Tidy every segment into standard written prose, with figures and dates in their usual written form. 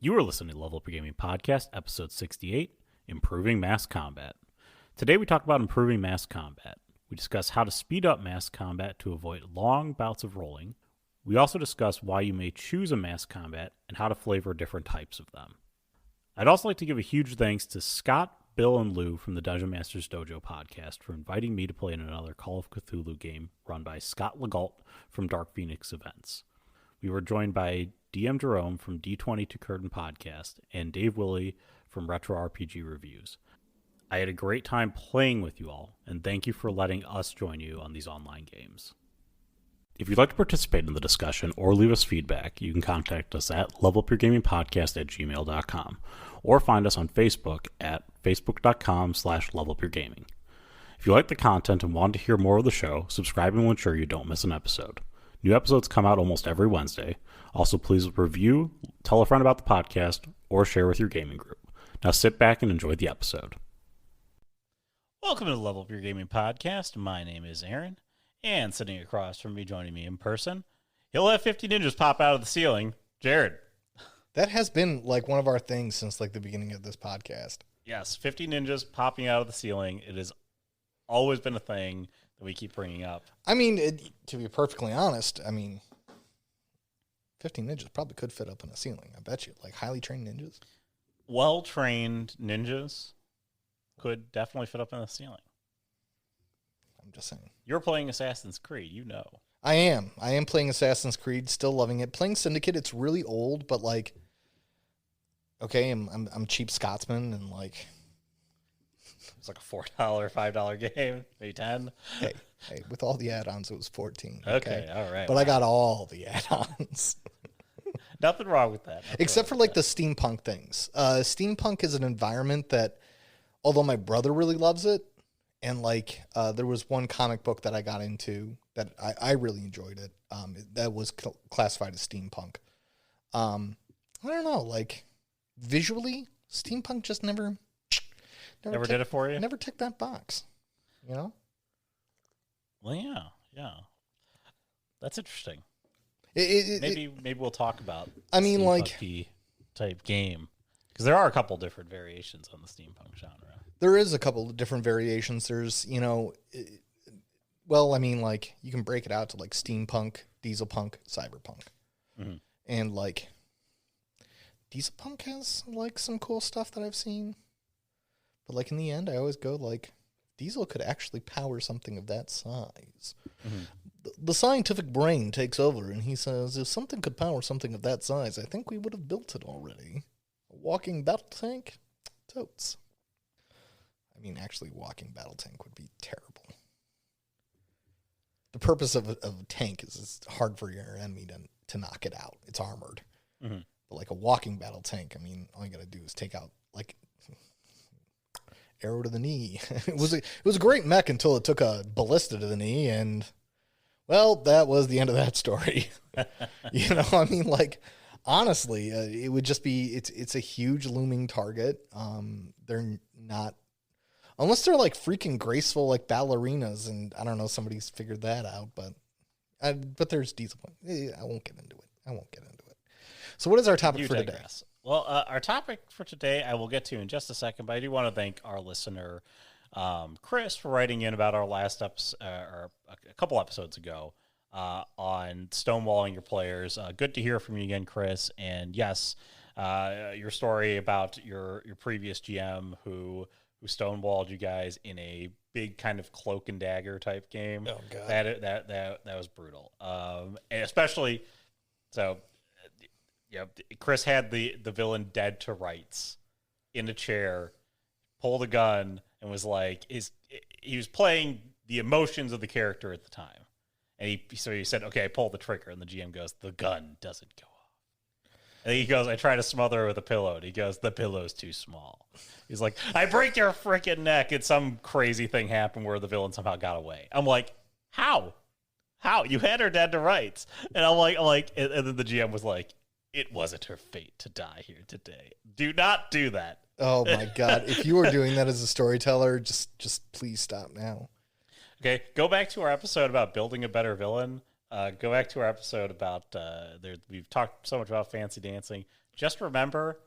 You are listening to Level Up Your Gaming Podcast, episode 68, Improving Mass Combat. Today we talk about improving mass combat. We discuss how to speed up mass combat to avoid long bouts of rolling. We also discuss why you may choose a mass combat and how to flavor different types of them. I'd also like to give a huge thanks to Scott, Bill, and Lou from the Dungeon Masters Dojo podcast for inviting me to play in another Call of Cthulhu game run by Scott Legault from Dark Phoenix Events. We were joined by DM Jerome from D20 to Curtain podcast and Dave Willey from Retro RPG Reviews. I had a great time playing with you all, and thank you for letting us join you on these online games. If you'd like to participate in the discussion or leave us feedback, you can contact us at levelupyourgamingpodcast@gmail.com or find us on Facebook at facebook.com/levelupyourgaming. If you like the content and want to hear more of the show, subscribe and will ensure you don't miss an episode. New episodes come out almost every Wednesday. Also, please review, tell a friend about the podcast, or share with your gaming group. Now sit back and enjoy the episode. Welcome to the Level Up Your Gaming Podcast. My name is Aaron, and sitting across from me, joining me in person, he'll have 50 ninjas pop out of the ceiling, Jared. That has been like one of our things since like the beginning of this podcast. Yes, 50 ninjas popping out of the ceiling. It has always been a thing that we keep bringing up. I mean, to be perfectly honest, 50 ninjas probably could fit up in a ceiling. I bet you, like highly trained ninjas. Well-trained ninjas could definitely fit up in the ceiling. I'm just saying. You're playing Assassin's Creed, you know. I am playing Assassin's Creed, still loving it. Playing Syndicate, it's really old, but like, okay, I'm cheap Scotsman, and like, it's like a $4, $5 game, maybe 10. Hey, with all the add-ons, it was 14. Okay, all right. But I got all the add-ons. Nothing wrong with that. Except for like the steampunk things. Steampunk is an environment that, although my brother really loves it, and like there was one comic book that I got into that I really enjoyed it. That was classified as steampunk. I don't know, like visually, steampunk just never did it for you? Never ticked that box, you know? Well, yeah. That's interesting. Maybe we'll talk about steampunk-y type game, because there are a couple different variations on the steampunk genre. There is a couple of different variations. There's, you can break it out to like steampunk, dieselpunk, cyberpunk. Mm-hmm. And like dieselpunk has like some cool stuff that I've seen. But like in the end, I always go like, diesel could actually power something of that size. Mm-hmm. The scientific brain takes over, and he says, if something could power something of that size, I think we would have built it already. A walking battle tank? Totes. I mean, actually, walking battle tank would be terrible. The purpose of a tank is it's hard for your enemy to knock it out. It's armored. Mm-hmm. But like a walking battle tank, I mean, all you got to do is take out, like, arrow to the knee. It was a great mech until it took a ballista to the knee, and well, that was the end of that story. You know, I mean, like, honestly, it would just be it's a huge looming target. They're not, unless they're like freaking graceful like ballerinas, and I don't know, somebody's figured that out, but there's diesel. I won't get into it. So what is our topic for today? Well, our topic for today I will get to in just a second, but I do want to thank our listener, Chris, for writing in about our last episode, or a couple episodes ago, on stonewalling your players. Good to hear from you again, Chris. And yes, your story about your previous GM who stonewalled you guys in a big kind of cloak and dagger type game. Oh God, that was brutal. And especially so. Yeah, Chris had the villain dead to rights in a chair, pulled a gun, and was like, he was playing the emotions of the character at the time. And he said, okay, I pull the trigger, and the GM goes, the gun doesn't go off. And he goes, I try to smother her with a pillow, and he goes, the pillow's too small. He's like, I break your freaking neck, and some crazy thing happened where the villain somehow got away. I'm like, how? You had her dead to rights. And I'm like, and then the GM was like, it wasn't her fate to die here today. Do not do that. Oh my God. If you were doing that as a storyteller, just please stop now. Okay. Go back to our episode about building a better villain. Go back to our episode about, we've talked so much about fancy dancing. just remember,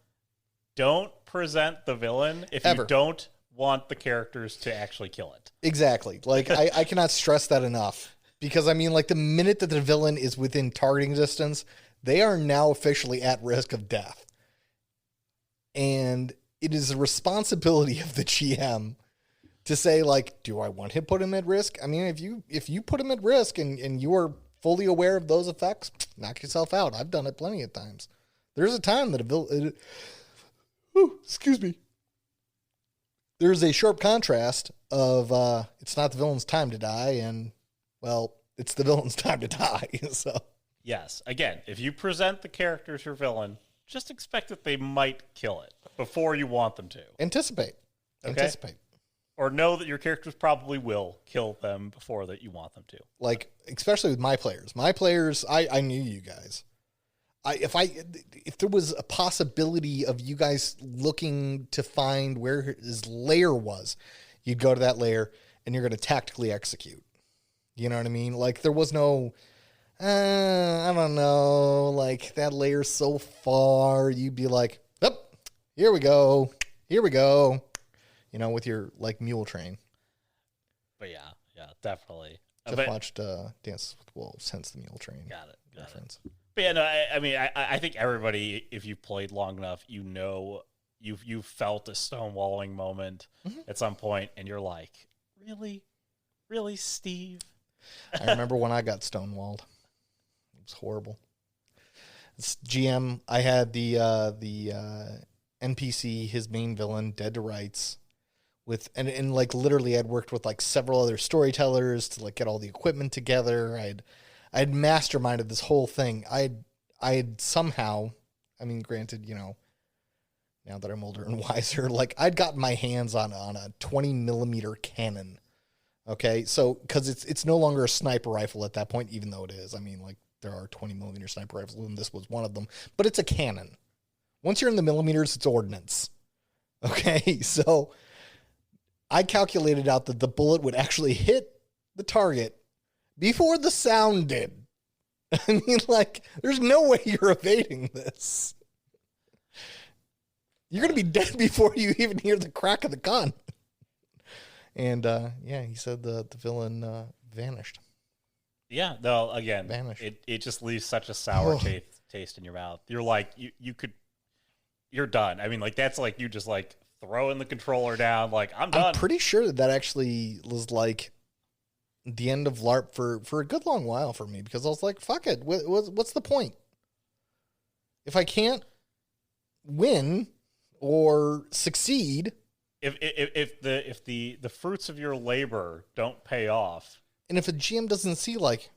don't present the villain if Ever. you don't want the characters to actually kill it. Exactly. Like, I cannot stress that enough. Because, I mean, like, the minute that the villain is within targeting distance, they are now officially at risk of death. And it is the responsibility of the GM to say, like, do I want to put him at risk? I mean, if you put him at risk and you are fully aware of those effects, knock yourself out. I've done it plenty of times. There's a time that a villain... excuse me. There's a sharp contrast of it's not the villain's time to die, and, well, it's the villain's time to die. So yes, again, if you present the character as your villain, just expect that they might kill it before you want them to. Anticipate. Or know that your characters probably will kill them before that you want them to. Like, especially with my players. My players, I knew you guys. If there was a possibility of you guys looking to find where his lair was, you'd go to that lair and you're going to tactically execute. You know what I mean? Like, there was no, I don't know, like, that lair's so far. You'd be like, oh, here we go. You know, with your, like, mule train. But yeah, definitely. Just watched Dance with Wolves, hence the mule train. Got it. Reference. But yeah, no, I mean, I think everybody, if you've played long enough, you know, you've felt a stonewalling moment at some point, and you're like, really, Steve? I remember when I got stonewalled. It was horrible. It's GM, I had the NPC, his main villain, dead to rights, with and like literally I'd worked with like several other storytellers to like get all the equipment together. I had masterminded this whole thing. I had somehow, I mean, granted, you know, now that I'm older and wiser, like I'd gotten my hands on a 20 millimeter cannon. Okay, so because it's no longer a sniper rifle at that point, even though it is. I mean, like there are 20 millimeter sniper rifles, and this was one of them. But it's a cannon. Once you're in the millimeters, it's ordnance. Okay, so I calculated out that the bullet would actually hit the target before the sound did. I mean, like, there's no way you're evading this. You're going to be dead before you even hear the crack of the gun. And, yeah, he said the villain vanished. Yeah, no, again, Vanished. It just leaves such a sour taste in your mouth. You're like, you're done. I mean, like, that's like you just, like, throwing the controller down, like, I'm done. I'm pretty sure that actually was, like, the end of LARP for a good long while for me, because I was like, fuck it. What's the point? If I can't win or succeed... If the fruits of your labor don't pay off, and if a GM doesn't see like,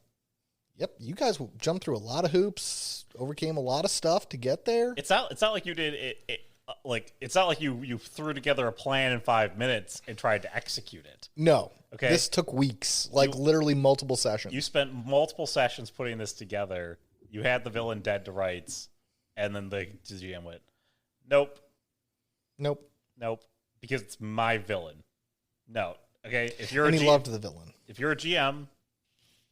yep, you guys jumped through a lot of hoops, overcame a lot of stuff to get there. it's not like you did it. Like, it's not like you threw together a plan in 5 minutes and tried to execute it. No. Okay. This took weeks, like literally multiple sessions. You spent multiple sessions putting this together. You had the villain dead to rights, and then the GM went, nope. Because it's my villain. No. Okay. If you're and he loved the villain. If you're a GM,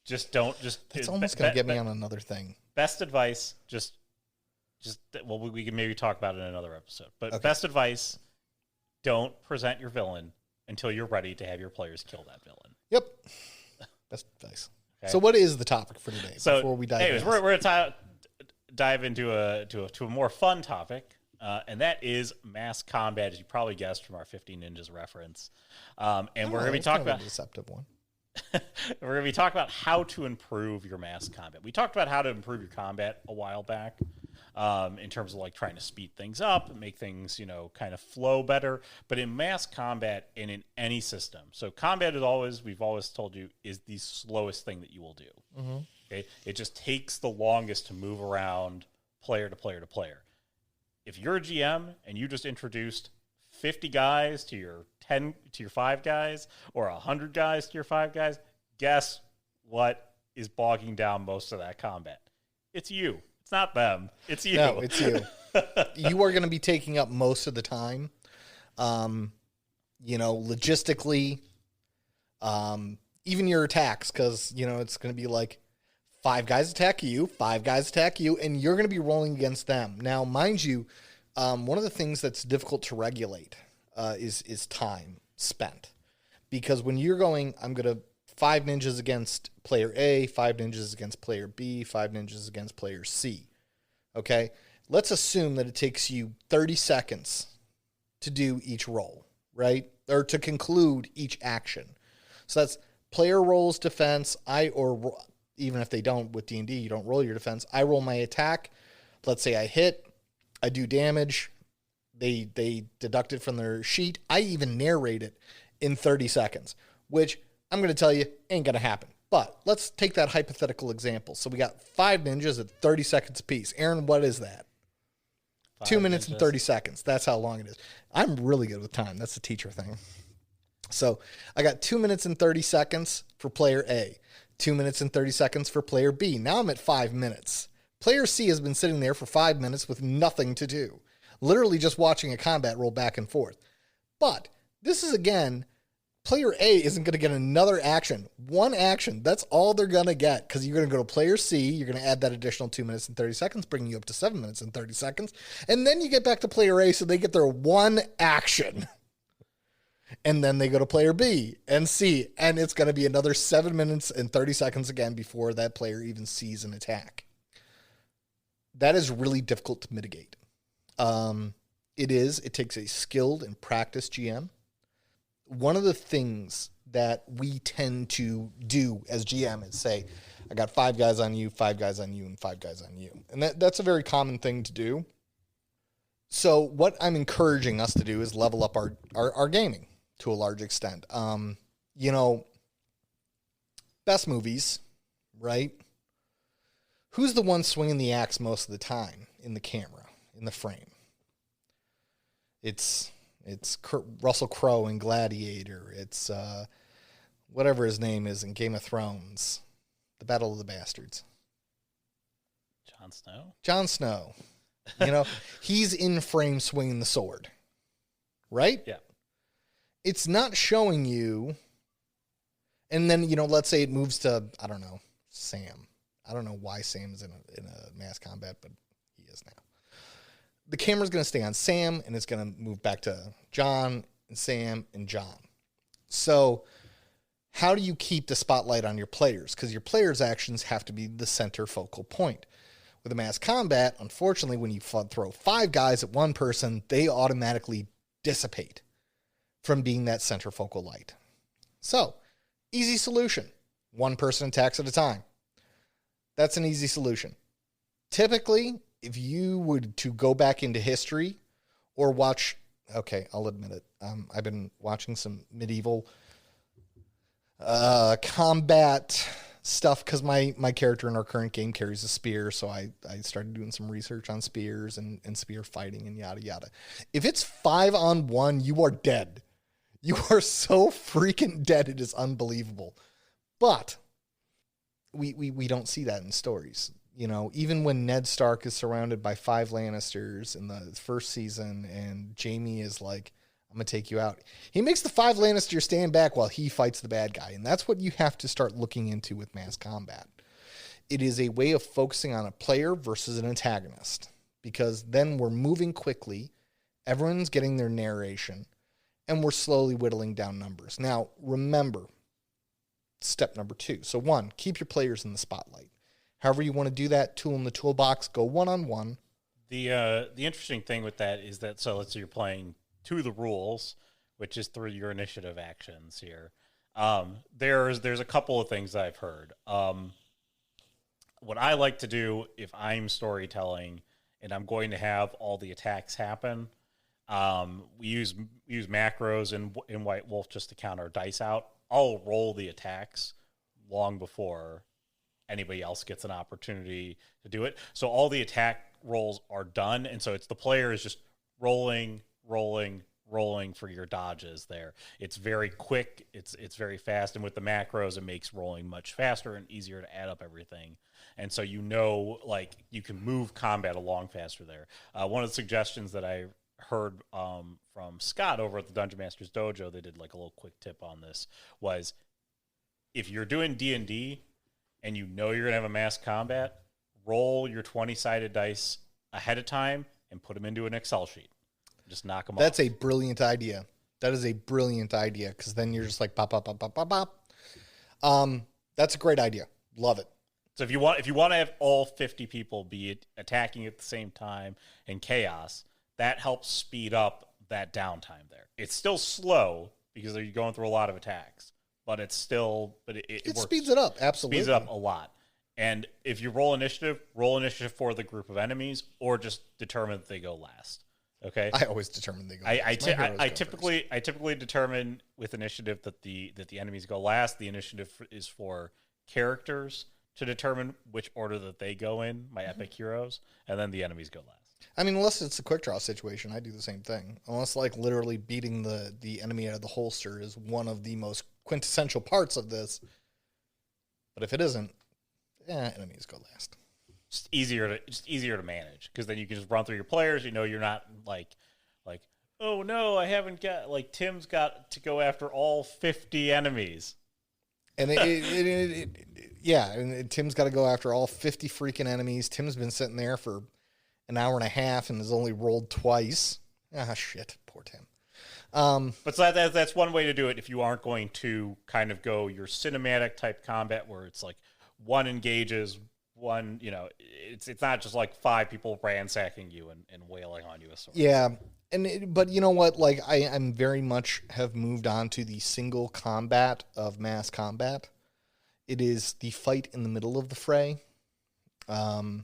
just don't. It's almost going to get me on another thing. Best advice, well, we can maybe talk about it in another episode. But okay. Best advice, don't present your villain until you're ready to have your players kill that villain. Yep. Best advice. Okay. So what is the topic for today? So, before we dive anyways, we're going to dive into a more fun topic. And that is mass combat, as you probably guessed from our 50 Ninjas reference. And we're going to be talking about a deceptive one. We're going to be talking about how to improve your mass combat. We talked about how to improve your combat a while back, in terms of like trying to speed things up and make things, kind of flow better. But in mass combat and in any system, so combat is we've always told you, is the slowest thing that you will do. Mm-hmm. Okay, it just takes the longest to move around player to player to player. If you're a GM and you just introduced 50 guys to your 5 guys, or 100 guys to your 5 guys, guess what is bogging down most of that combat? It's you. It's not them. It's you. No, it's you. You are going to be taking up most of the time. Logistically, even your attacks, because, it's going to be like 5 guys attack you, 5 guys attack you, and you're going to be rolling against them. Now, mind you, one of the things that's difficult to regulate is time spent. Because when you're going, I'm going to 5 ninjas against player A, 5 ninjas against player B, 5 ninjas against player C. Okay? Let's assume that it takes you 30 seconds to do each roll, right? Or to conclude each action. So that's player rolls defense, or even if they don't with D&D, you don't roll your defense. I roll my attack. Let's say I hit, I do damage. They deduct it from their sheet. I even narrate it in 30 seconds, which I'm going to tell you ain't going to happen. But let's take that hypothetical example. So we got 5 ninjas at 30 seconds apiece. Aaron, what is that? 2 minutes ninjas. And 30 seconds. That's how long it is. I'm really good with time. That's a teacher thing. So I got 2 minutes and 30 seconds for player A, 2 minutes and 30 seconds for player B. Now I'm at 5 minutes. Player C has been sitting there for 5 minutes with nothing to do, literally just watching a combat roll back and forth. But this is, again, player A isn't going to get another action. One action. That's all they're going to get, because you're going to go to player C. You're going to add that additional 2 minutes and 30 seconds, bringing you up to 7 minutes and 30 seconds. And then you get back to player A, so they get their one action. And then they go to player B and C, and it's going to be another 7 minutes and 30 seconds again before that player even sees an attack. That is really difficult to mitigate. It takes a skilled and practiced GM. One of the things that we tend to do as GM is say, I got 5 guys on you, 5 guys on you, and 5 guys on you. And that's a very common thing to do. So what I'm encouraging us to do is level up our gaming to a large extent. Best movies, right? Who's the one swinging the axe most of the time in the camera, in the frame? It's Russell Crowe in Gladiator. It's whatever his name is in Game of Thrones, the Battle of the Bastards. Jon Snow? Jon Snow. He's in frame swinging the sword, right? Yeah. It's not showing you. And then, let's say it moves to, I don't know, Sam. I don't know why Sam is in a mass combat, but he is now. The camera's going to stay on Sam, and it's going to move back to John and Sam and John. So how do you keep the spotlight on your players? Because your players' actions have to be the center focal point. With a mass combat, unfortunately, when you throw 5 guys at one person, they automatically dissipate from being that center focal light. So, easy solution. 1 person attacks at a time. That's an easy solution. Typically, if you would to go back into history or watch, okay, I'll admit it. I've been watching some medieval combat stuff because my character in our current game carries a spear, so I started doing some research on spears and spear fighting and yada yada. If it's 5-on-1, you are dead. You are so freaking dead, it is unbelievable. But we don't see that in stories. Even when Ned Stark is surrounded by 5 Lannisters in the first season and Jaime is like, I'm going to take you out, he makes the 5 Lannisters stand back while he fights the bad guy. And that's what you have to start looking into with mass combat. It is a way of focusing on a player versus an antagonist, because then we're moving quickly, everyone's getting their narration, and we're slowly whittling down numbers. Now, remember, step number 2. So 1, keep your players in the spotlight. However you want to do that, tool in the toolbox, go one-on-one. The interesting thing with that is that, so let's say you're playing to the rules, which is through your initiative actions here. There's a couple of things I've heard. What I like to do if I'm storytelling and I'm going to have all the attacks happen, we use macros in White Wolf just to count our dice out. I'll roll the attacks long before anybody else gets an opportunity to do it. So all the attack rolls are done, and so it's the player is just rolling for your dodges there. It's very quick, it's very fast, and with the macros it makes rolling much faster and easier to add up everything. And so like you can move combat along faster there. One of the suggestions that I heard from Scott over at the Dungeon Masters Dojo, they did like a little quick tip on this, was if you're doing D&D, and you know you're going to have a mass combat, roll your 20-sided dice ahead of time and put them into an Excel sheet. Just knock them off. That's a brilliant idea. That is a brilliant idea, because then you're just like pop, pop, pop, pop, pop, pop. That's a great idea. Love it. So if you want to have all 50 people be attacking at the same time in chaos, that helps speed up that downtime there. It's still slow because you're going through a lot of attacks, but it's still it speeds it up. Absolutely. Speeds it up a lot. And if you roll initiative for the group of enemies, or just determine that they go last. Okay. I always determine they go last. I typically determine with initiative that the enemies go last. The initiative is for characters to determine which order that they go in, my epic heroes, and then the enemies go last. I mean, unless it's a quick draw situation, I do the same thing. Unless, like, literally beating the enemy out of the holster is one of the most quintessential parts of this. But if it isn't, enemies go last. Just easier to manage, because then you can just run through your players. You know, you're not like, oh no, I haven't got, like, Tim's got to go after all 50 enemies. And and Tim's got to go after all 50 freaking enemies. Tim's been sitting there for an hour and a half and has only rolled twice. Ah, shit, poor Tim. But so that's one way to do it if you aren't going to kind of go your cinematic type combat where it's like one engages, one, it's not just like 5 people ransacking you and wailing on you a sword. Yeah. But you know what? Like, I'm very much have moved on to the single combat of mass combat. It is the fight in the middle of the fray. And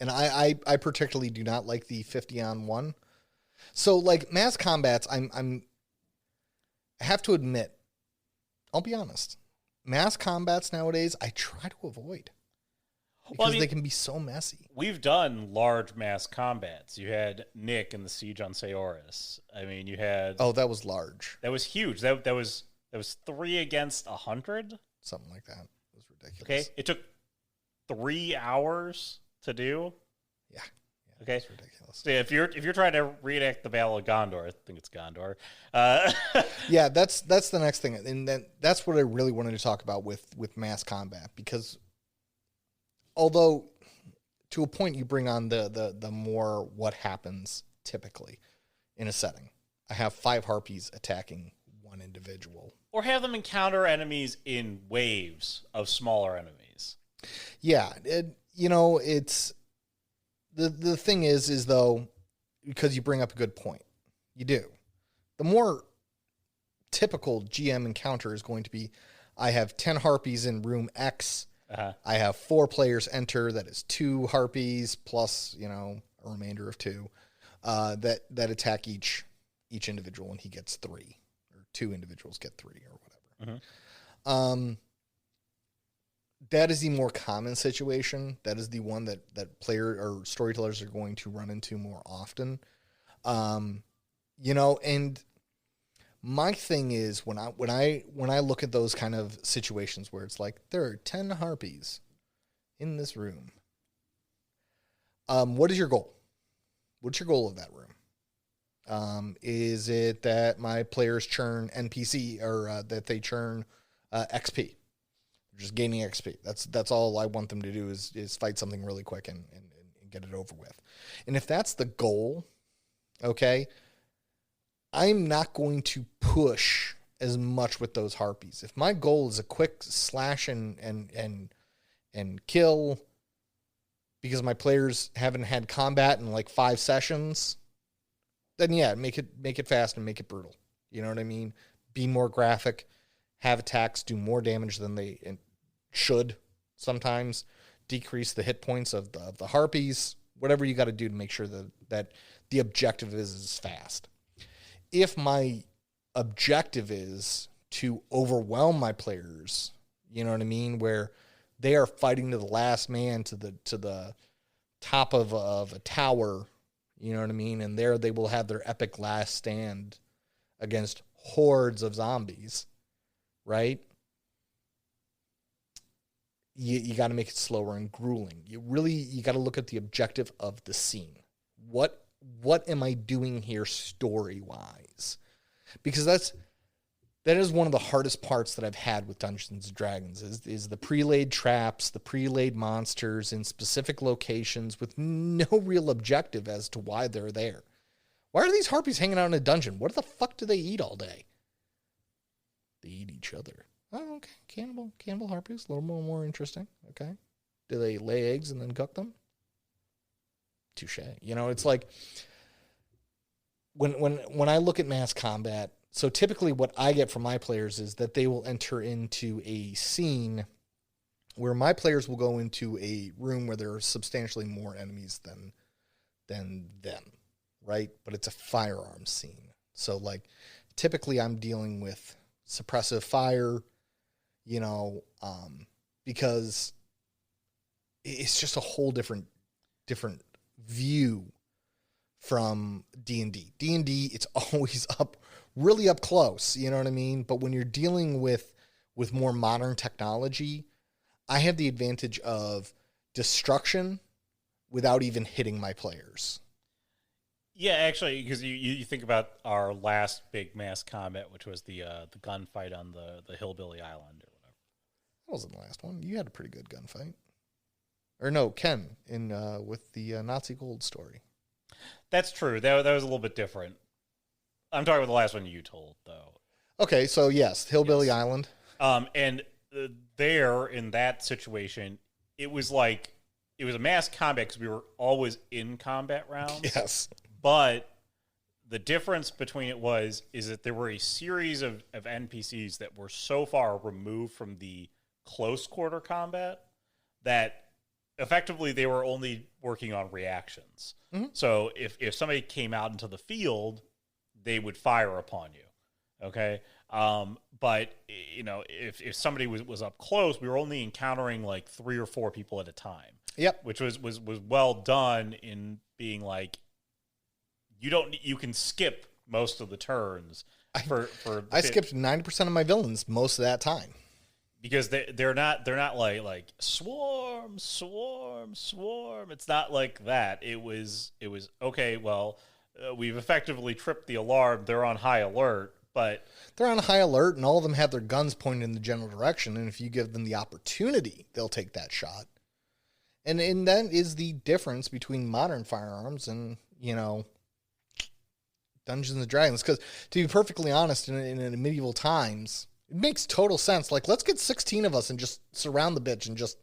I particularly do not like the 50-on-1. So, like, mass combats, I have to admit, I'll be honest, mass combats nowadays, I try to avoid. Because they can be so messy. We've done large mass combats. You had Nick in the Siege on Saoris. I mean, you had... Oh, that was large. That was huge. That was 3 against 100? Something like that. It was ridiculous. Okay. It took 3 hours to do? Yeah. Okay. It's ridiculous. So if you're trying to reenact the Battle of Gondor, I think it's Gondor. Yeah, that's the next thing. And then that's what I really wanted to talk about with mass combat, because... Although, to a point, you bring on the more what happens typically in a setting. I have 5 harpies attacking one individual. Or have them encounter enemies in waves of smaller enemies. Yeah. It's... The thing is though, because you bring up a good point. You do. The more typical GM encounter is going to be, I have 10 harpies in room X... Uh-huh. I have 4 players enter. That is 2 harpies plus, a remainder of 2 that attack each individual, and he gets 3, or 2 individuals get 3, or whatever. Mm-hmm. That is the more common situation. That is the one that player or storytellers are going to run into more often. And my thing is when I look at those kind of situations where it's like there are 10 harpies in this room, what is your goal? What's your goal of that room? Is it that my players churn NPC, or that they churn XP? Just gaining XP. That's all I want them to do is fight something really quick and get it over with. And if that's the goal, okay, I'm not going to push as much with those harpies. If my goal is a quick slash and kill because my players haven't had combat in like 5 sessions, then yeah, make it fast and make it brutal. You know what I mean? Be more graphic, have attacks do more damage than they should sometimes, decrease the hit points of the harpies, whatever you got to do to make sure that the objective is fast. If my objective is to overwhelm my players, you know what I mean, where they are fighting to the last man to the top of a tower, you know what I mean, and there they will have their epic last stand against hordes of zombies, right? You got to make it slower and grueling. You got to look at the objective of the scene. What am I doing here story-wise? Because that is one of the hardest parts that I've had with Dungeons and Dragons is the pre-laid traps, the pre-laid monsters in specific locations with no real objective as to why they're there. Why are these harpies hanging out in a dungeon? What the fuck do they eat all day? They eat each other. Oh, okay. Cannibal harpies, a little more interesting. Okay. Do they lay eggs and then cook them? Touche. You know, it's like when I look at mass combat, so typically what I get from my players is that they will enter into a scene where my players will go into a room where there are substantially more enemies than them, right? But it's a firearms scene. So like typically I'm dealing with suppressive fire, you know, because it's just a whole different view from D&D. D&D, it's always really up close, you know what I mean? But when you're dealing with more modern technology, I have the advantage of destruction without even hitting my players. Yeah, actually, because you think about our last big mass combat, which was the gunfight on the Hillbilly Island or whatever. That wasn't the last one. You had a pretty good gunfight. Or no, Ken with the Nazi Gold story. That's true. That was a little bit different. I'm talking about the last one you told, though. Okay, so yes, Hillbilly Island. And there, in that situation, it was a mass combat because we were always in combat rounds. Yes. But the difference between it is that there were a series of NPCs that were so far removed from the close quarter combat that effectively they were only working on reactions. Mm-hmm. So if somebody came out into the field, they would fire upon you. Okay. But you know, if somebody was up close, we were only encountering like 3 or 4 people at a time. Yep. Which was well done in being like, you can skip most of the turns I skipped 90% of my villains most of that time. Because they're not like swarm. It's not like that. It was okay. Well, we've effectively tripped the alarm. They're on high alert, but they're on high alert, and all of them have their guns pointed in the general direction. And if you give them the opportunity, they'll take that shot. And that is the difference between modern firearms and, you know, Dungeons and Dragons. Because to be perfectly honest, in medieval times, it makes total sense. Like, let's get 16 of us and just surround the bitch and just...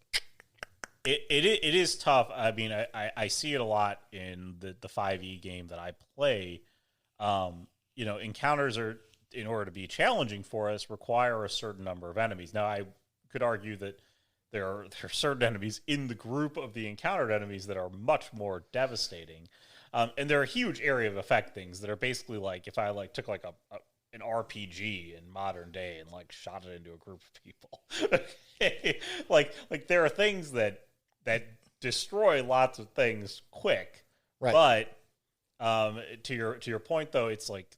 It is tough. I mean, I see it a lot in the 5e game that I play. You know, encounters are, in order to be challenging for us, require a certain number of enemies. Now, I could argue that there are certain enemies in the group of the encountered enemies that are much more devastating. And there are huge area of effect things that are basically like if I like took like an RPG in modern day and like shot it into a group of people. like there are things that destroy lots of things quick. Right. But to your point though, it's like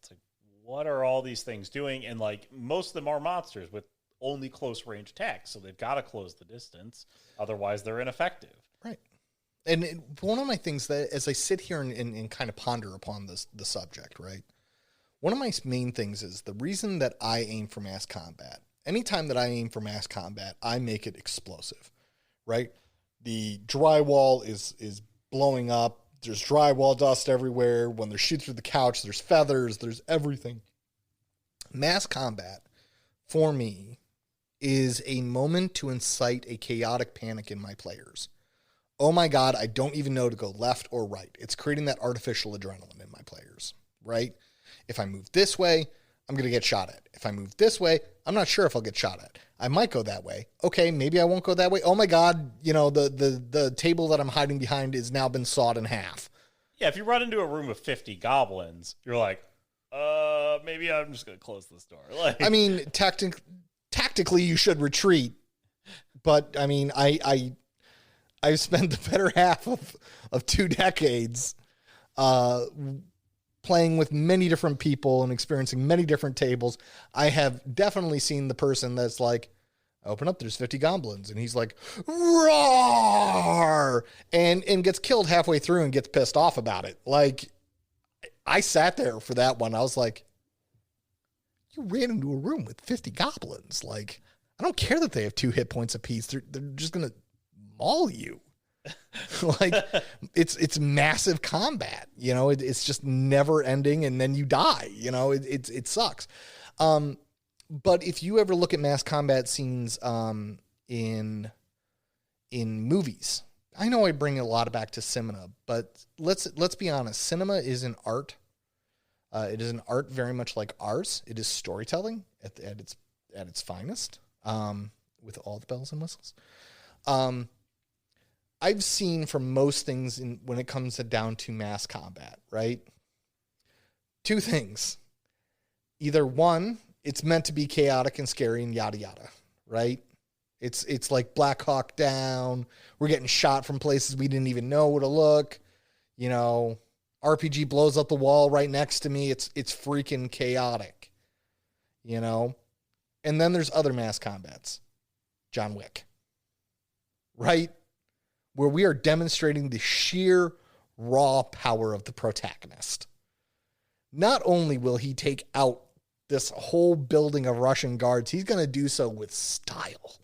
what are all these things doing? And like most of them are monsters with only close range attacks, so they've got to close the distance, otherwise they're ineffective. Right. And one of my things that as I sit here and kind of ponder upon the subject, right? One of my main things is the reason that I aim for mass combat. Anytime that I aim for mass combat, I make it explosive, right? The drywall is blowing up. There's drywall dust everywhere. When they're shooting through the couch, there's feathers. There's everything. Mass combat, for me, is a moment to incite a chaotic panic in my players. Oh my God, I don't even know to go left or right. It's creating that artificial adrenaline in my players, right? If I move this way, I'm going to get shot at. If I move this way, I'm not sure if I'll get shot at. I might go that way. Okay, maybe I won't go that way. Oh my God, you know, the table that I'm hiding behind has now been sawed in half. Yeah, if you run into a room of 50 goblins, you're like, maybe I'm just going to close this door. Like, I mean, tactically you should retreat. But, I mean, I've spent the better half of 2 decades playing with many different people and experiencing many different tables. I have definitely seen the person that's like, open up, there's 50 goblins. And he's like, roar! And gets killed halfway through and gets pissed off about it. Like, I sat there for that one. I was like, You ran into a room with 50 goblins. Like, I don't care that they have 2 hit points apiece. They're just going to maul you. Like, it's massive combat. You know, it's just never ending, and then you die. You know, it sucks. But if you ever look at mass combat scenes in movies, I know I bring a lot back to cinema, but let's be honest. Cinema is an art. It is an art very much like ours. It is storytelling at its finest, with all the bells and whistles. I've seen from most things when it comes down to mass combat, right? 2 things. Either one, it's meant to be chaotic and scary and yada yada, right? It's like Black Hawk Down. We're getting shot from places we didn't even know where to look. You know, RPG blows up the wall right next to me. It's freaking chaotic, you know? And then there's other mass combats. John Wick, right? Where we are demonstrating the sheer raw power of the protagonist. Not only will he take out this whole building of Russian guards, he's going to do so with style.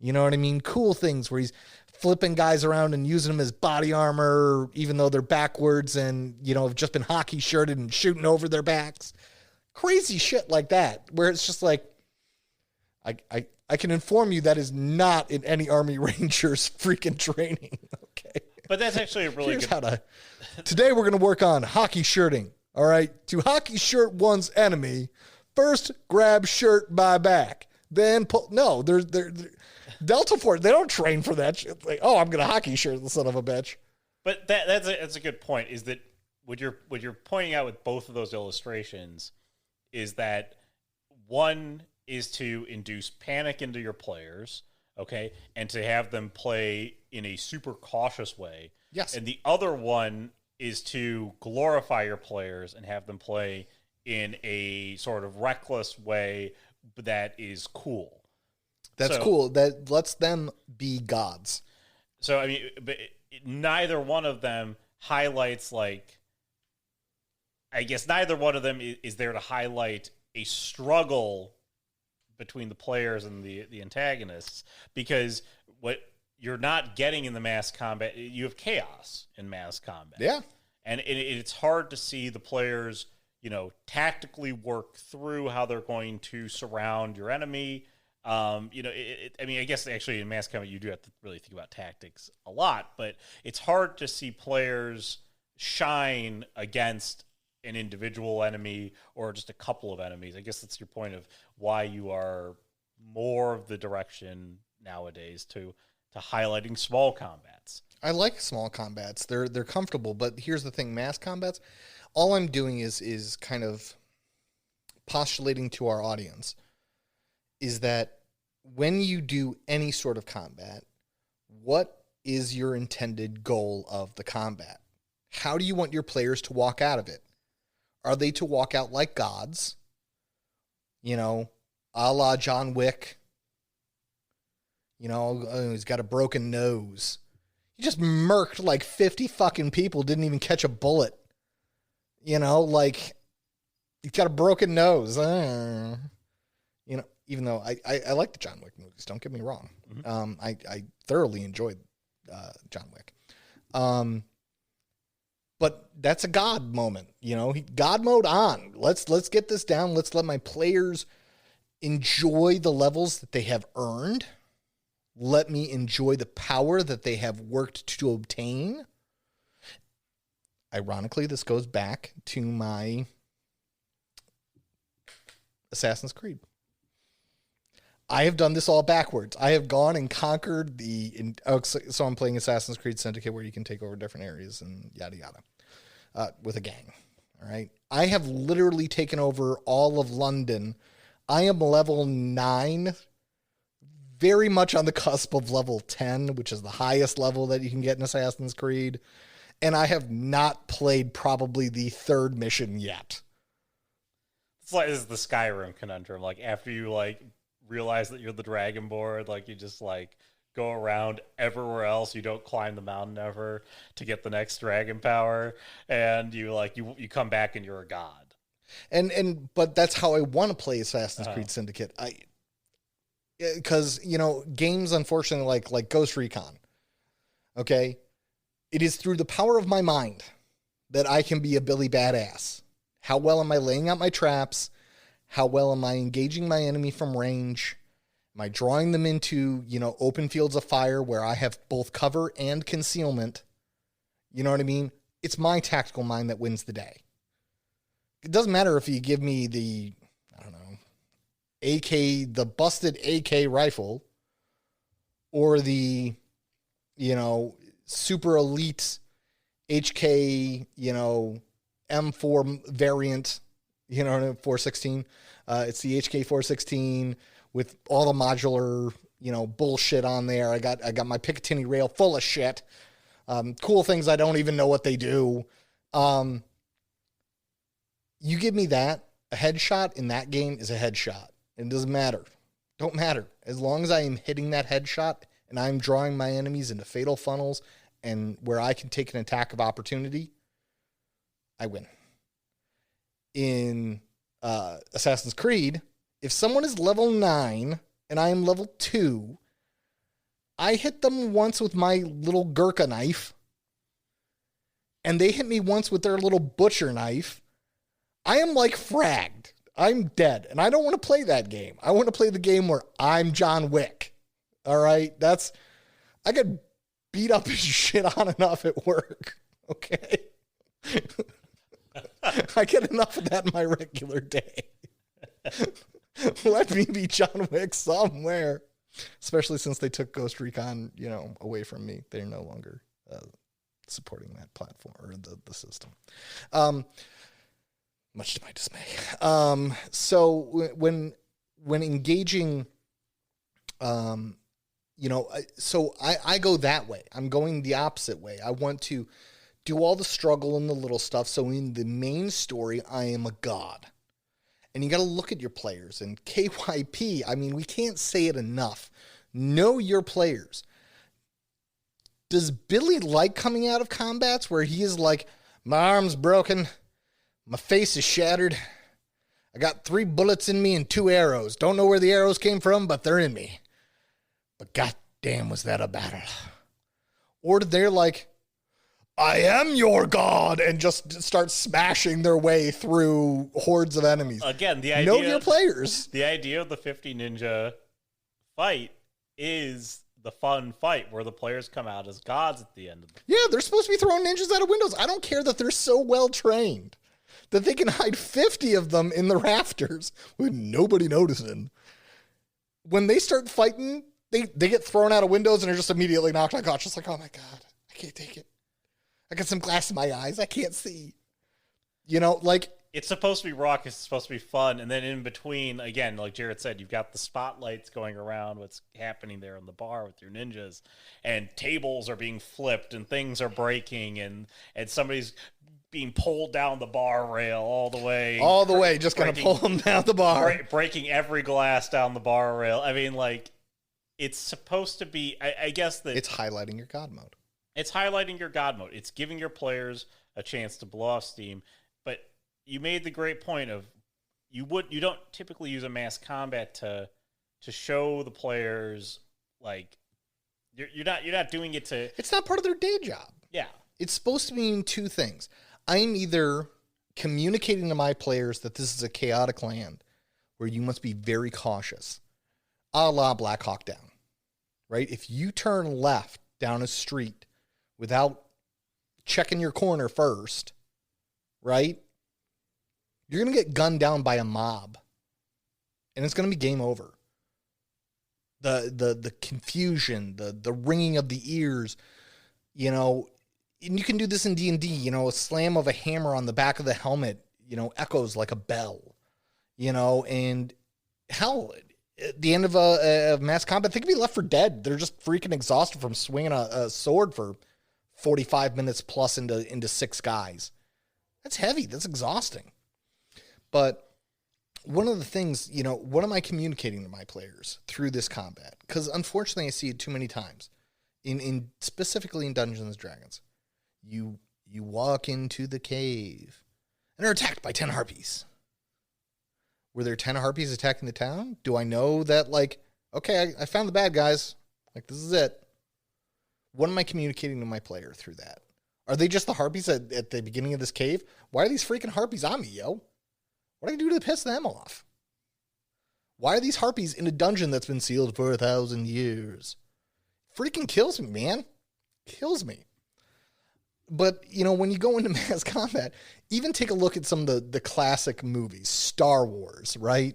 You know what I mean? Cool things where he's flipping guys around and using them as body armor, even though they're backwards and, you know, have just been hockey shirted and shooting over their backs. Crazy shit like that, where it's just like, I can inform you that is not in any Army Rangers freaking training. Okay. But that's actually a really good... Today we're going to work on hockey shirting. All right. To hockey shirt one's enemy, first grab shirt by back. Then pull. No, they're Delta Force. They don't train for that shit. Like, oh, I'm going to hockey shirt the son of a bitch. But that's a good point, is that what you're pointing out with both of those illustrations is that one is to induce panic into your players, okay, and to have them play in a super cautious way. Yes. And the other one is to glorify your players and have them play in a sort of reckless way that is cool. That's cool. That lets them be gods. So, I mean, but neither one of them highlights, like, I guess neither one of them is there to highlight a struggle between the players and the antagonists, because what you're not getting in the mass combat, you have chaos in mass combat. Yeah. And it's hard to see the players, you know, tactically work through how they're going to surround your enemy. You know, I mean, I guess actually in mass combat, you do have to really think about tactics a lot, but it's hard to see players shine against an individual enemy or just a couple of enemies. I guess that's your point of why you are more of the direction nowadays to highlighting small combats. I like small combats. They're comfortable, but here's the thing, mass combats, all I'm doing is kind of postulating to our audience is that when you do any sort of combat, what is your intended goal of the combat? How do you want your players to walk out of it? Are they to walk out like gods? You know, a la John Wick. You know, he's got a broken nose. He just murked like 50 fucking people, didn't even catch a bullet. You know, like, he's got a broken nose. You know, even though I like the John Wick movies, don't get me wrong. Mm-hmm. I thoroughly enjoyed John Wick. But that's a God moment, you know. God mode on. Let's get this down. Let's let my players enjoy the levels that they have earned. Let me enjoy the power that they have worked to obtain. Ironically, this goes back to my Assassin's Creed. I have done this all backwards. I have gone and conquered so I'm playing Assassin's Creed Syndicate, where you can take over different areas and yada yada, with a gang. All right. I have literally taken over all of London. I am level 9, very much on the cusp of level 10, which is the highest level that you can get in Assassin's Creed. And I have not played probably the 3rd mission yet. It's like, this is the Skyrim conundrum. Like, after you, like, realize that you're the Dragonborn, like, you just, like, go around everywhere else. You don't climb the mountain ever to get the next dragon power, and you come back and you're a god. But that's how I want to play Assassin's Creed Syndicate. Because, games, unfortunately, like Ghost Recon, okay, it is through the power of my mind that I can be a Billy Badass. How well am I laying out my traps? How well am I engaging my enemy from range? Am I drawing them into, open fields of fire where I have both cover and concealment? You know what I mean? It's my tactical mind that wins the day. It doesn't matter if you give me the, I don't know, the busted AK rifle or the, super elite HK, M4 variant, 416. It's the HK 416 with all the modular, bullshit on there. I got my Picatinny rail full of shit. Cool things I don't even know what they do. You give me that, a headshot in that game is a headshot. It doesn't matter. Don't matter. As long as I am hitting that headshot and I'm drawing my enemies into fatal funnels and where I can take an attack of opportunity, I win. In Assassin's Creed, if someone is level 9 and I am level 2, I hit them once with my little Gurkha knife, and they hit me once with their little butcher knife. I am like fragged. I'm dead, and I don't want to play that game. I want to play the game where I'm John Wick. All right? I get beat up and shit on enough at work. Okay? I get enough of that in my regular day. Let me be John Wick somewhere. Especially since they took Ghost Recon, away from me. They're no longer supporting that platform or the system. Much to my dismay. So when engaging, I go that way. I'm going the opposite way. I want to do all the struggle and the little stuff. So in the main story, I am a god. And you got to look at your players. And KYP, I mean, we can't say it enough. Know your players. Does Billy like coming out of combats where he is like, my arm's broken, my face is shattered, I got 3 bullets in me and 2 arrows. Don't know where the arrows came from, but they're in me. But goddamn, was that a battle. Or they're like, I am your god, and just start smashing their way through hordes of enemies. Again, the idea... Know your players. The idea of the 50 ninja fight is the fun fight where the players come out as gods at the end of the... Yeah, they're supposed to be throwing ninjas out of windows. I don't care that they're so well trained that they can hide 50 of them in the rafters with nobody noticing. When they start fighting, they get thrown out of windows and are just immediately knocked unconscious. Just like, oh my God, I can't take it. I got some glass in my eyes. I can't see. It's supposed to be raucous. It's supposed to be fun. And then in between, again, like Jared said, you've got the spotlights going around what's happening there in the bar with your ninjas. And tables are being flipped and things are breaking. And somebody's being pulled down the bar rail all the way. All the way. Just going to pull them down the bar. Breaking every glass down the bar rail. I mean, it's supposed to be, I guess that... It's highlighting your God mode. It's highlighting your God mode. It's giving your players a chance to blow off steam. But you made the great point of you don't typically use a mass combat to show the players you're not doing it to... It's not part of their day job. Yeah. It's supposed to mean 2 things. I'm either communicating to my players that this is a chaotic land where you must be very cautious, a la Black Hawk Down, right? If you turn left down a street without checking your corner first, right? You're going to get gunned down by a mob. And it's going to be game over. The confusion, the ringing of the ears, and you can do this in D&D, a slam of a hammer on the back of the helmet, echoes like a bell, and hell, at the end of a mass combat, they could be left for dead. They're just freaking exhausted from swinging a sword for 45 minutes plus into 6 guys. That's heavy. That's exhausting. But one of the things, what am I communicating to my players through this combat? Because unfortunately, I see it too many times, in specifically in Dungeons and Dragons. You walk into the cave and are attacked by 10 harpies. Were there 10 harpies attacking the town? Do I know that, like, okay, I found the bad guys. Like, this is it. What am I communicating to my player through that? Are they just the harpies at the beginning of this cave? Why are these freaking harpies on me, yo? What do I do to piss them off? Why are these harpies in a dungeon that's been sealed for 1,000 years? Freaking kills me, man. Kills me. But, you know, when you go into mass combat, even take a look at some of the classic movies, Star Wars, right?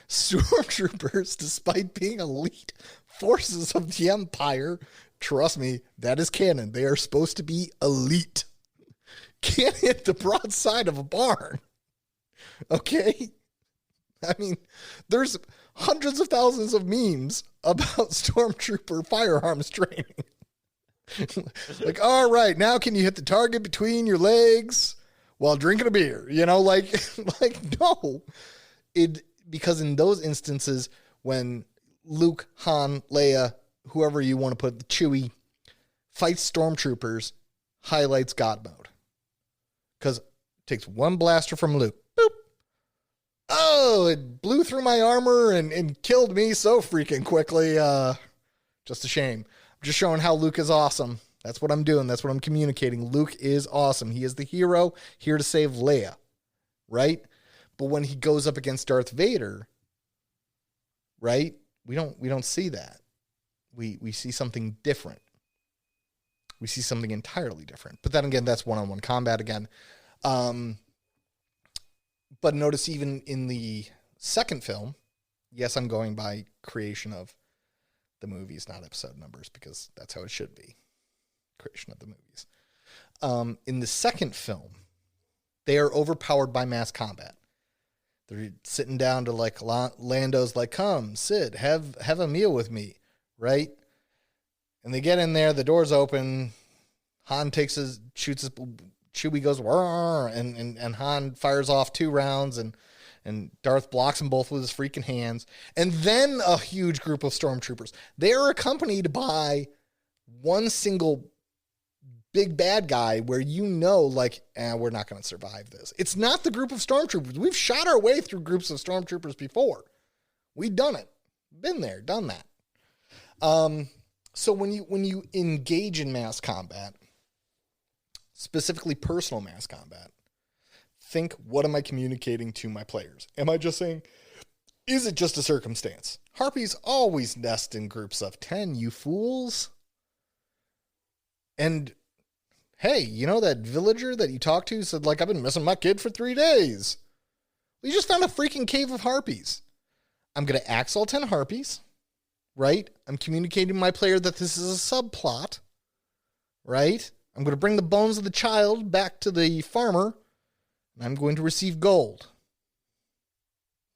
Stormtroopers, despite being elite forces of the Empire, trust me, that is canon. They are supposed to be elite. Can't hit the broadside of a barn. Okay? I mean, there's hundreds of thousands of memes about Stormtrooper firearms training. Like, all right, now can you hit the target between your legs while drinking a beer? You know, like no. Because in those instances, when Luke, Han, Leia, whoever you want to put, Chewie, fights stormtroopers, highlights God mode. Because it takes one blaster from Luke. Boop. Oh, it blew through my armor and killed me so freaking quickly. Just a shame. I'm just showing how Luke is awesome. That's what I'm doing. That's what I'm communicating. Luke is awesome. He is the hero here to save Leia. Right? But when he goes up against Darth Vader, right? We don't see that. We see something different. We see something entirely different. But then again, that's one-on-one combat again. But notice even in the second film, yes, I'm going by creation of the movies, not episode numbers, because that's how it should be. Creation of the movies. In the second film, they are overpowered by mass combat. They're sitting down to like Lando's like, come, sit, have a meal with me, right? And they get in there, the door's open, Han shoots his, Chewie goes, and Han fires off 2 rounds, and Darth blocks them both with his freaking hands. And then a huge group of stormtroopers. They are accompanied by one single big bad guy where you know, like, we're not going to survive this. It's not the group of stormtroopers. We've shot our way through groups of stormtroopers before. We've done it. Been there, done that. So when you engage in mass combat, specifically personal mass combat, think, what am I communicating to my players? Am I just saying, is it just a circumstance? Harpies always nest in groups of 10, you fools. And hey, you know that villager that you talked to said, like, I've been missing my kid for 3 days. We just found a freaking cave of harpies. I'm going to axe all 10 harpies, right? I'm communicating to my player that this is a subplot, right? I'm going to bring the bones of the child back to the farmer, and I'm going to receive gold.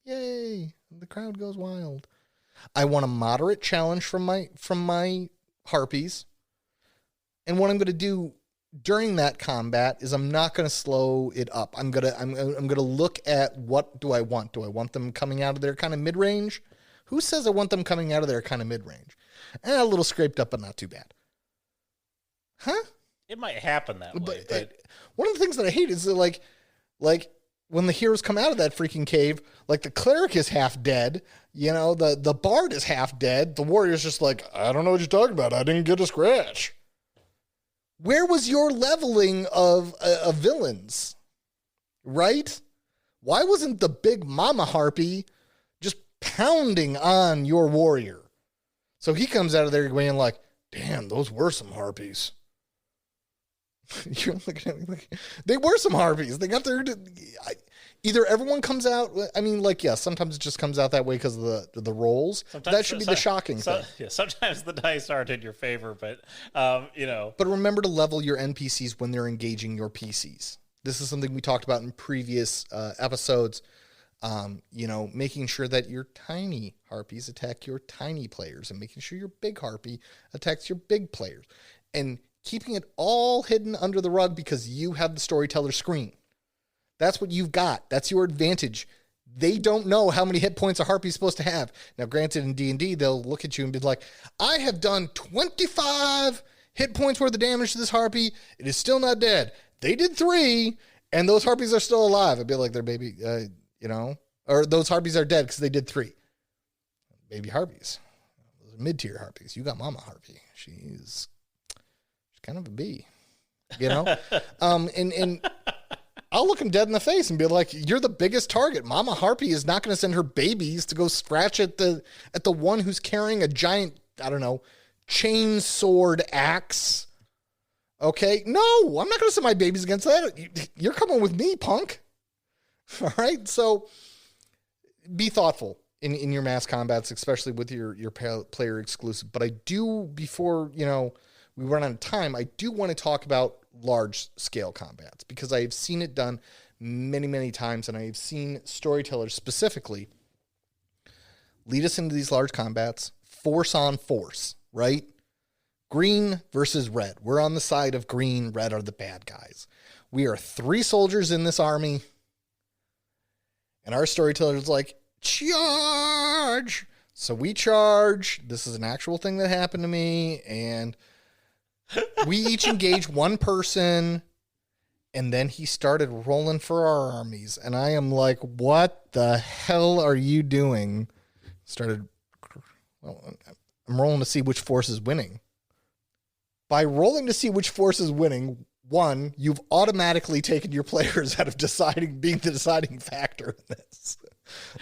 Yay. The crowd goes wild. I want a moderate challenge from my harpies. And what I'm going to do during that combat is I'm not going to slow it up. I'm going to look at, what do I want? Do I want them coming out of their kind of mid-range? Who says I want them coming out of their kind of mid-range? A little scraped up, but not too bad. Huh? It might happen that way, but one of the things that I hate is that, like when the heroes come out of that freaking cave, like the cleric is half dead, you know, the bard is half dead, the warrior's just like, I don't know what you're talking about. I didn't get a scratch. Where was your leveling of villains? Right? Why wasn't the big mama harpy just pounding on your warrior? So he comes out of there going like, damn, those were some harpies. You're looking at me like, they were some harpies. They got their... Either everyone comes out... I mean, like, yeah, sometimes it just comes out that way because of the rolls. Sometimes, that should be the shocking thing. Yeah, sometimes the dice aren't in your favor, but, you know... But remember to level your NPCs when they're engaging your PCs. This is something we talked about in previous episodes. You know, making sure that your tiny harpies attack your tiny players and making sure your big harpy attacks your big players. And keeping it all hidden under the rug because you have the storyteller screen. That's what you've got. That's your advantage. They don't know how many hit points a harpy is supposed to have. Now, granted, in D&D, they'll look at you and be like, I have done 25 hit points worth of damage to this harpy. It is still not dead. They did 3, and those harpies are still alive. I'd be like, their baby, you know, Or those harpies are dead because they did 3. Baby harpies. Those are mid-tier harpies. You got Mama Harpy. She's kind of a bee. You know? And I'll look him dead in the face and be like, you're the biggest target. Mama Harpy is not going to send her babies to go scratch at the one who's carrying a giant, I don't know, chain sword axe. Okay? No, I'm not going to send my babies against that. You're coming with me, punk. All right? So be thoughtful in your mass combats, especially with your player exclusive. But I do, before, we run out of time, I do want to talk about large scale combats, because I have seen it done many, many times, and I have seen storytellers specifically lead us into these large combats, force on force, right? Green versus red. We're on the side of green, red are the bad guys. We are 3 soldiers in this army, and our storyteller's like, charge! So we charge. This is an actual thing that happened to me, and we each engage one person, and then he started rolling for our armies. And I am like, what the hell are you doing? I'm rolling to see which force is winning. By rolling to see which force is winning, 1, you've automatically taken your players out of being the deciding factor in this.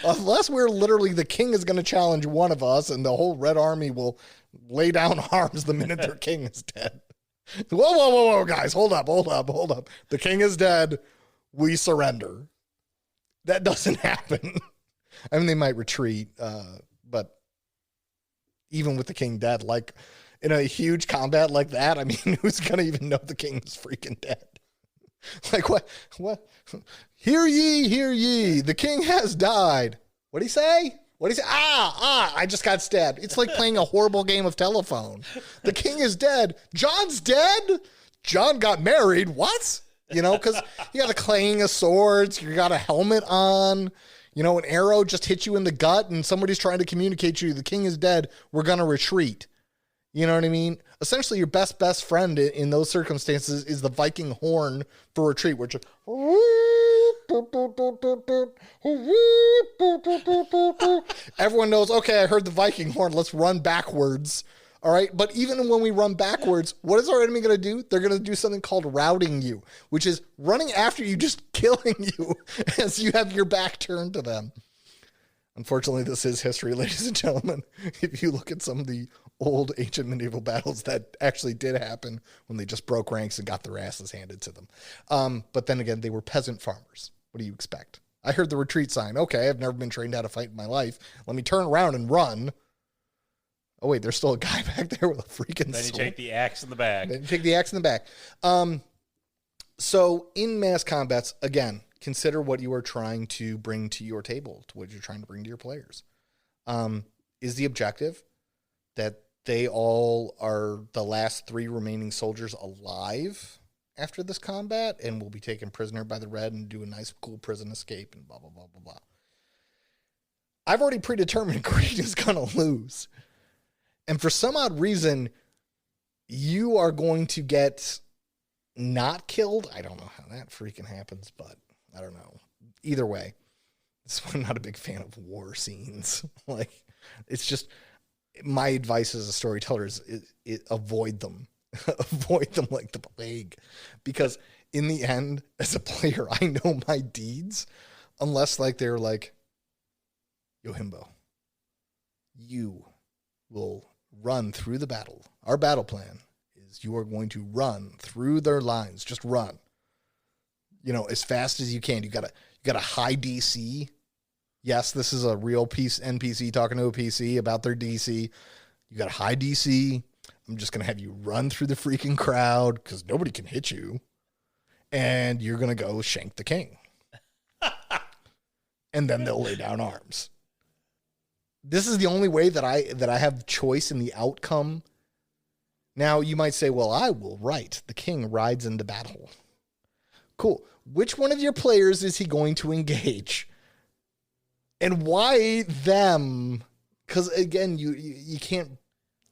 Unless we're literally, the king is going to challenge one of us, and the whole red army will lay down arms the minute their king is dead. Whoa, guys, hold up. The king is dead. We surrender. That doesn't happen. I mean, they might retreat, but even with the king dead, like in a huge combat like that, I mean, who's going to even know the king is freaking dead? Like, what? Hear ye, the king has died. What'd he say? I just got stabbed. It's like playing a horrible game of telephone. The king is dead. John's dead? John got married. What? Because you got a clanging of swords. You got a helmet on. An arrow just hit you in the gut, and somebody's trying to communicate to you, the king is dead. We're going to retreat. You know what I mean? Essentially, your best friend in those circumstances is the Viking horn for retreat, which is... Everyone knows, okay, I heard the Viking horn. Let's run backwards. All right. But even when we run backwards, what is our enemy going to do? They're going to do something called routing you, which is running after you, just killing you as you have your back turned to them. Unfortunately, this is history, ladies and gentlemen. If you look at some of the old ancient medieval battles, that actually did happen when they just broke ranks and got their asses handed to them. But then again, they were peasant farmers. What do you expect? I heard the retreat sign. Okay, I've never been trained how to fight in my life. Let me turn around and run. Oh, wait, there's still a guy back there with a freaking Then you take the axe in the back. So in mass combats, again, consider what you are trying to bring to your table, to what you're trying to bring to your players. Is the objective that they all are the last 3 remaining soldiers alive after this combat and will be taken prisoner by the red and do a nice, cool prison escape and blah, blah, blah, blah, blah? I've already predetermined green is going to lose. And for some odd reason, you are going to get not killed. I don't know how that freaking happens, but I don't know. Either way, I'm not a big fan of war scenes. Like, it's just, my advice as a storyteller is avoid them. Avoid them like the plague. Because in the end, as a player, I know my deeds. Unless like they're like, yo, Himbo, you will run through the battle. Our battle plan is you are going to run through their lines. Just run. As fast as you can. You got a high DC. Yes, this is a real NPC talking to a PC about their DC. You got a high DC. I'm just going to have you run through the freaking crowd because nobody can hit you. And you're going to go shank the king. And then they'll lay down arms. This is the only way that I have choice in the outcome. Now, you might say, well, I will write. The king rides into battle. Cool. Which one of your players is he going to engage? And why them? Because, again, you can't,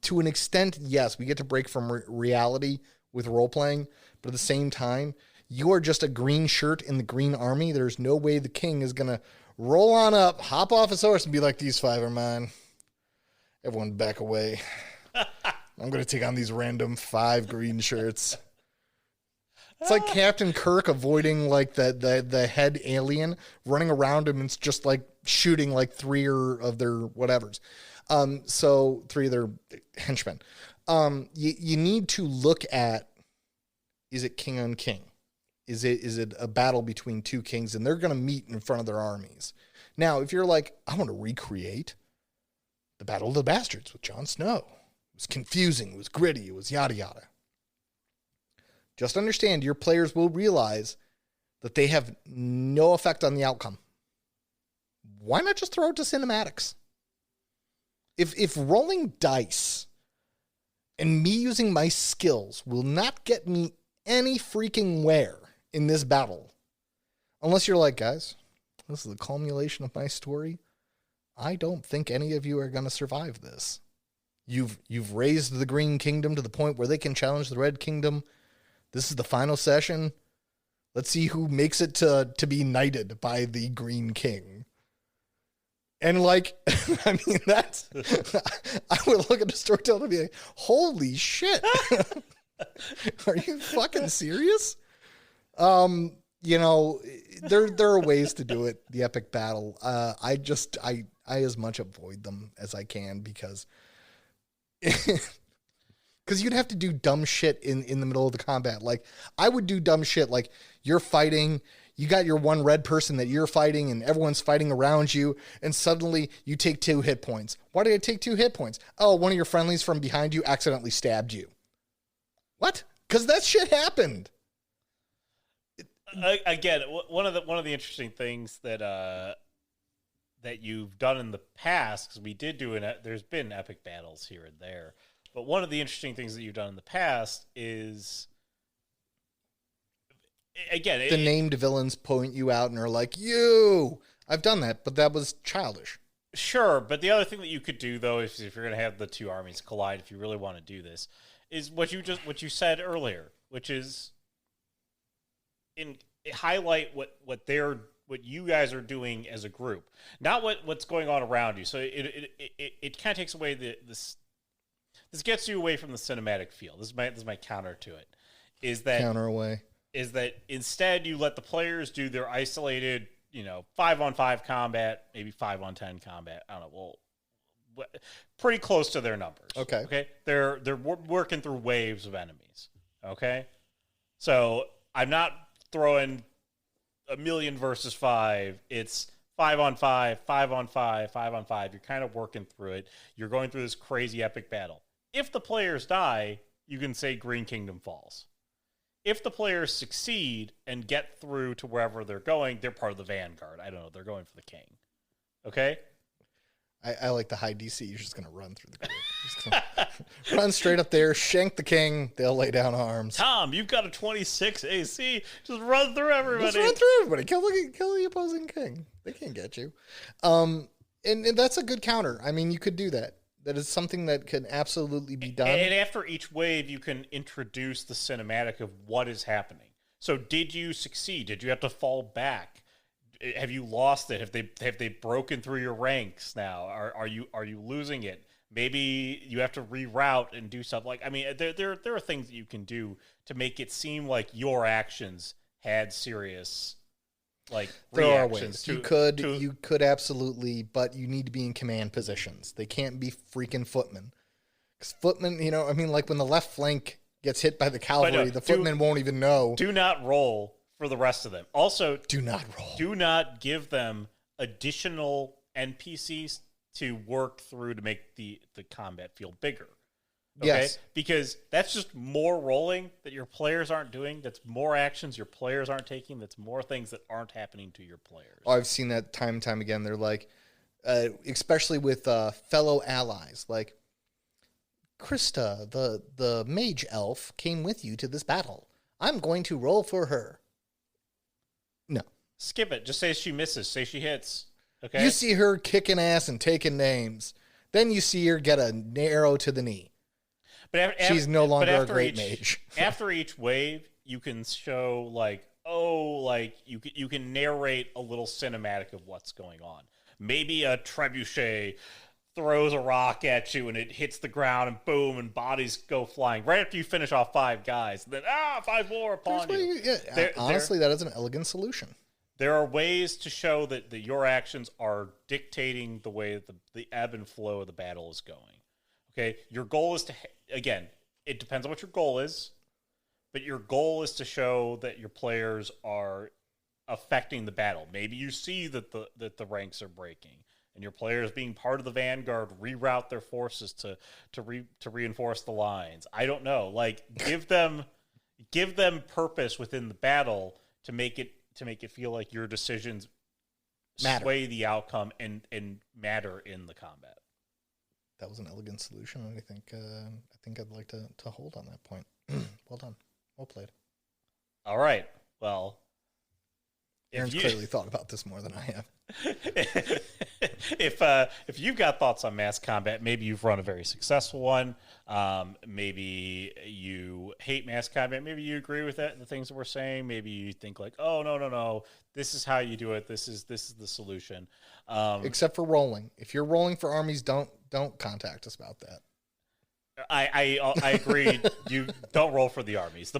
to an extent, yes, we get to break from reality with role-playing, but at the same time, you are just a green shirt in the green army. There's no way the king is going to roll on up, hop off his horse, and be like, these 5 are mine. Everyone back away. I'm going to take on these random 5 green shirts. It's like Captain Kirk avoiding like the head alien, running around him and just like shooting like 3 of their whatevers. So 3 of their henchmen. You need to look at, is it king on king? Is it a battle between 2 kings and they're going to meet in front of their armies? Now, if you're like, I want to recreate the Battle of the Bastards with Jon Snow. It was confusing. It was gritty. It was yada yada. Just understand your players will realize that they have no effect on the outcome. Why not just throw it to cinematics? If rolling dice and me using my skills will not get me any freaking where in this battle, unless you're like, guys, this is the culmination of my story, I don't think any of you are going to survive this. You've raised the Green Kingdom to the point where they can challenge the Red Kingdom. This is the final session. Let's see who makes it to be knighted by the Green King. And like, I mean, that's, I would look at the storyteller and be like, holy shit. Are you fucking serious? You know, there are ways to do it. The epic battle. I as much avoid them as I can because you'd have to do dumb shit in the middle of the combat. Like I would do dumb shit. Like you're fighting, you got your one red person that you're fighting and everyone's fighting around you. And suddenly you take 2 hit points. Why did I take 2 hit points? Oh, one of your friendlies from behind you accidentally stabbed you. What? Because that shit happened. Again, one of the interesting things that you've done in the past, because we did do there's been epic battles here and there, but one of the interesting things that you've done in the past is, again, the named villains point you out and are like, you. I've done that, but that was childish. Sure, but the other thing that you could do though, if you're going to have the 2 armies collide, if you really want to do this, is what you said earlier, which is highlight what you guys are doing as a group, not what's going on around you. So it kind of takes away this gets you away from the cinematic feel. This is my counter to it. Is that instead you let the players do their isolated, 5-on-5 combat, maybe 5-on-10 combat. I don't know. Well, pretty close to their numbers. Okay. They're working through waves of enemies. Okay. So I'm not throwing 1,000,000 versus 5. It's 5-on-5, 5-on-5, 5-on-5. You're kind of working through it. You're going through this crazy epic battle. If the players die, you can say Green Kingdom falls. If the players succeed and get through to wherever they're going, they're part of the vanguard. I don't know. They're going for the king. Okay? I like the high DC. You're just going to run through the group. Just gonna run straight up there, shank the king. They'll lay down arms. Tom, you've got a 26 AC. Just run through everybody. Just run through everybody. Kill the opposing king. They can't get you. And that's a good counter. I mean, you could do that. That is something that can absolutely be done. And after each wave, you can introduce the cinematic of what is happening. So did you succeed? Did you have to fall back? Have you lost it? Have they broken through your ranks now? Are you losing it? Maybe you have to reroute and do stuff like. I mean, there are things that you can do to make it seem like your actions had serious, like there reactions. Are ways. You could absolutely, but you need to be in command positions. They can't be freaking footmen. Because footmen, I mean, like when the left flank gets hit by the cavalry, the footmen won't even know. Do not roll for the rest of them. Also, do not roll. Do not give them additional NPCs to work through to make the combat feel bigger. Okay? Yes. Because that's just more rolling that your players aren't doing. That's more actions your players aren't taking. That's more things that aren't happening to your players. Oh, I've seen that time and time again. They're like, especially with fellow allies, like, Krista, the mage elf, came with you to this battle. I'm going to roll for her. No. Skip it. Just say she misses. Say she hits. Okay. You see her kicking ass and taking names. Then you see her get an arrow to the knee. But she's no longer a great mage. After each wave, you can show like, like you can narrate a little cinematic of what's going on. Maybe a trebuchet throws a rock at you and it hits the ground and boom, and bodies go flying right after you finish off 5 guys. And then 5 more upon you. Honestly, that is an elegant solution. There are ways to show that your actions are dictating the way that the ebb and flow of the battle is going. Okay, your goal is to, again, it depends on what your goal is, but your goal is to show that your players are affecting the battle. Maybe you see that the ranks are breaking, and your players, being part of the vanguard, reroute their forces to reinforce the lines. I don't know. Like, give them purpose within the battle to make it feel like your decisions sway the outcome and matter in the combat. That was an elegant solution, and I think I'd like to hold on that point. Well done. Well played. All right. Well, Aaron's clearly thought about this more than I have. If you've got thoughts on mass combat, maybe you've run a very successful one. Maybe you hate mass combat. Maybe you agree with the things that we're saying. Maybe you think like, oh no, this is how you do it. This is the solution. Except for rolling. If you're rolling for armies, don't contact us about that. I agree. You don't roll for the armies. The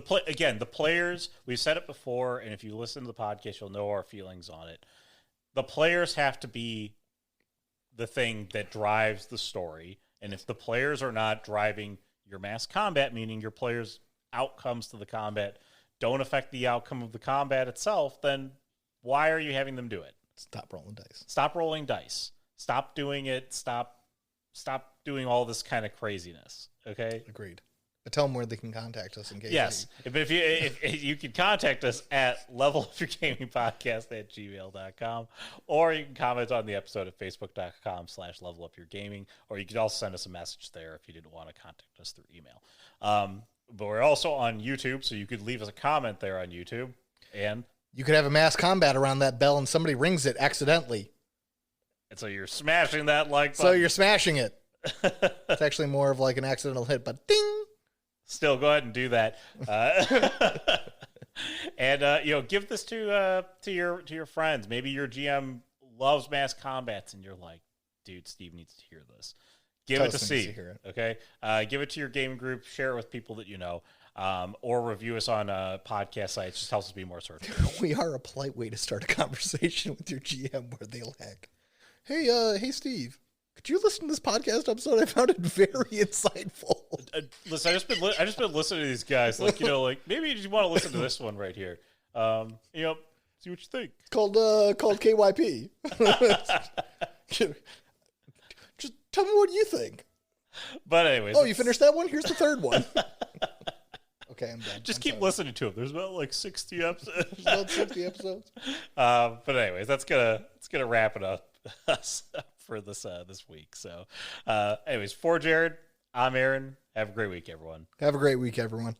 players, we've said it before, and if you listen to the podcast, you'll know our feelings on it. The players have to be the thing that drives the story, and if the players are not driving your mass combat, meaning your players' outcomes to the combat don't affect the outcome of the combat itself, then why are you having them do it? Stop rolling dice. Stop rolling dice. Stop doing it. Stop doing all this kind of craziness. Okay? Agreed. But tell them where they can contact us in case. Yes. If you can contact us at levelupyourgamingpodcast@gmail.com, or you can comment on the episode at facebook.com/levelupyourgaming, or you could also send us a message there if you didn't want to contact us through email. But we're also on YouTube, so you could leave us a comment there on YouTube. And you could have a mass combat around that bell and somebody rings it accidentally. And so you're smashing that like button. So you're smashing it. It's actually more of like an accidental hit, but ding. Still, go ahead and do that. And give this to your friends. Maybe your GM loves mass combats, and you're like, dude, Steve needs to hear this. Give it to Steve. Okay, give it to your gaming group. Share it with people that you know, or review us on podcast sites. Just helps us be more certain. We are a polite way to start a conversation with your GM where they lack. Hey, Steve. Could you listen to this podcast episode? I found it very insightful. Listen, I just been listening to these guys. Like, maybe you want to listen to this one right here. See what you think. Called KYP. Just tell me what you think. But anyways, you finished that one? Here's the third one. Okay, I'm done. Just keep listening to them. There's about like 60 episodes. There's about 60 episodes. But anyways, it's gonna wrap it up for this week. So, anyways, for Jared, I'm Aaron. Have a great week, everyone. Have a great week, everyone.